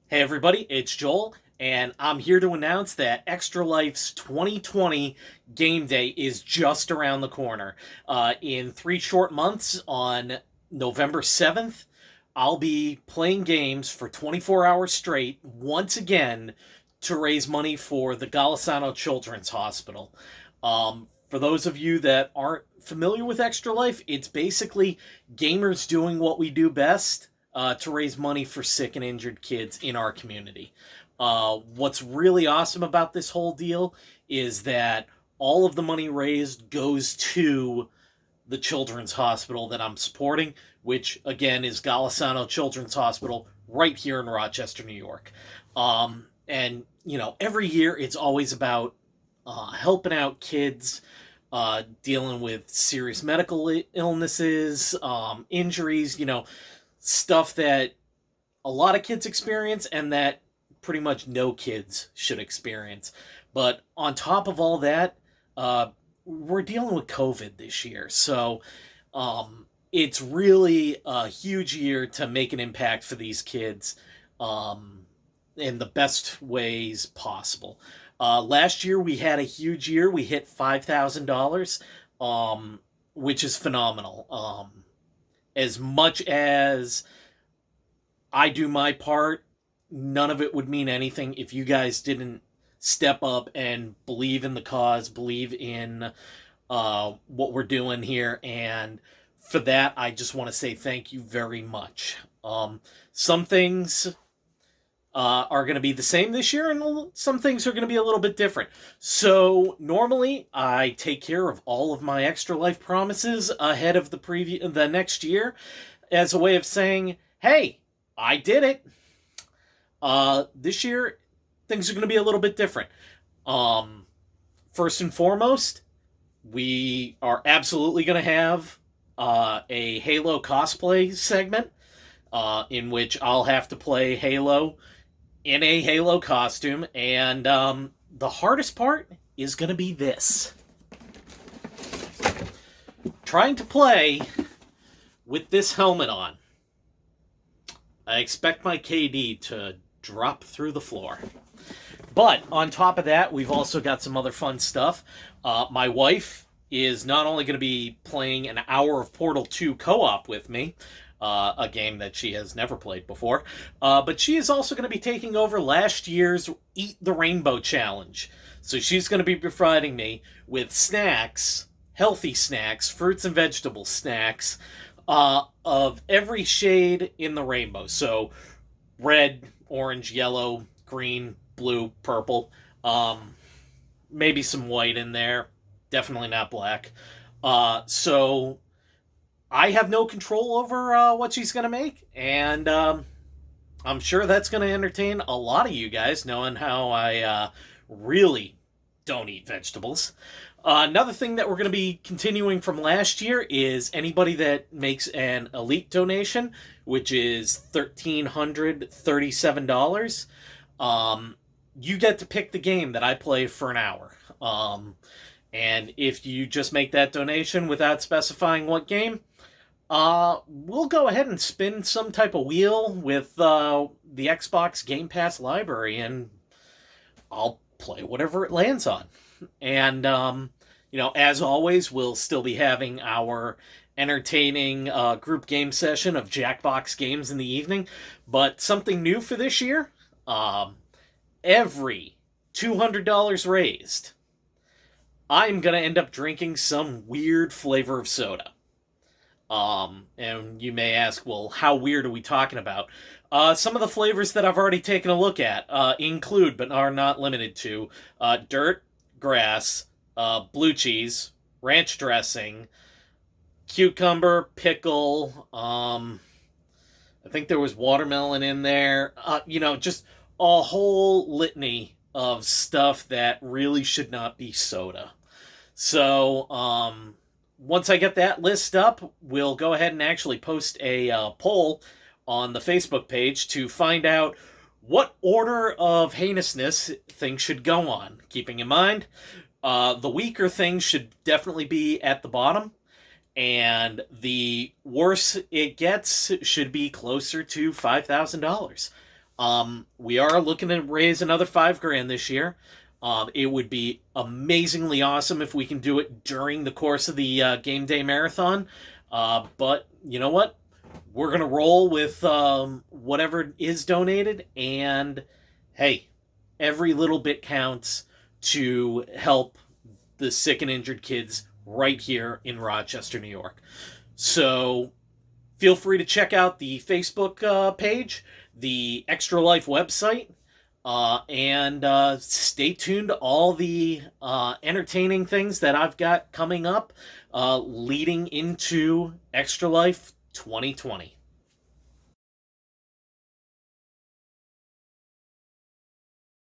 Hey everybody, it's Joel, and I'm here to announce that Extra Life's 2020 game day is just around the corner. In 3 short months, on November 7th, I'll be playing games for 24 hours straight, once again, to raise money for the Golisano Children's Hospital. For those of you that aren't familiar with Extra Life, it's basically gamers doing what we do best to raise money for sick and injured kids in our community. What's really awesome about this whole deal is that all of the money raised goes to the children's hospital that I'm supporting, which again is Golisano Children's Hospital right here in Rochester, New York. And every year it's always about helping out kids dealing with serious medical illnesses, injuries, stuff that a lot of kids experience and that pretty much no kids should experience. But on top of all that, we're dealing with COVID this year. So it's really a huge year to make an impact for these kids in the best ways possible. Last year we had a huge year. We hit $5,000, which is phenomenal. As much as I do my part, none of it would mean anything if you guys didn't step up and believe in the cause, believe in what we're doing here. And for that, I just want to say thank you very much. Some things are going to be the same this year, and some things are going to be a little bit different. So normally, I take care of all of my Extra Life promises ahead of the next year, as a way of saying, "Hey, I did it." This year, things are going to be a little bit different. First and foremost, we are absolutely going to have a Halo cosplay segment, in which I'll have to play Halo in a Halo costume, and the hardest part is going to be this. Trying to play with this helmet on. I expect my KD to drop through the floor. But on top of that, we've also got some other fun stuff. My wife is not only going to be playing an hour of Portal 2 co-op with me, a game that she has never played before, but she is also going to be taking over last year's Eat the Rainbow Challenge. So she's going to be providing me with snacks, healthy snacks, fruits and vegetable snacks, of every shade in the rainbow. So red, orange, yellow, green, blue, purple, maybe some white in there, definitely not black. So I have no control over what she's going to make, and I'm sure that's going to entertain a lot of you guys, knowing how I really don't eat vegetables. Another thing that we're going to be continuing from last year is anybody that makes an elite donation, which is $1,337, you get to pick the game that I play for an hour. And if you just make that donation without specifying what game, we'll go ahead and spin some type of wheel with the Xbox Game Pass library, and I'll play whatever it lands on. And, as always, we'll still be having our entertaining group game session of Jackbox games in the evening. But something new for this year, every $200 raised, I'm going to end up drinking some weird flavor of soda. And you may ask, well, how weird are we talking about? Some of the flavors that I've already taken a look at include, but are not limited to, dirt, grass, blue cheese, ranch dressing, cucumber, pickle, I think there was watermelon in there, just a whole litany of stuff that really should not be soda. So, once I get that list up, we'll go ahead and actually post a poll on the Facebook page to find out what order of heinousness things should go on. Keeping in mind, the weaker things should definitely be at the bottom, and the worse it gets should be closer to $5,000. We are looking to raise another $5,000 this year. It would be amazingly awesome if we can do it during the course of the game day marathon. But you know what? We're gonna roll with whatever is donated, and hey, every little bit counts to help the sick and injured kids right here in Rochester, New York. So feel free to check out the Facebook page, the Extra Life website, and stay tuned to all the entertaining things that I've got coming up leading into Extra Life 2020.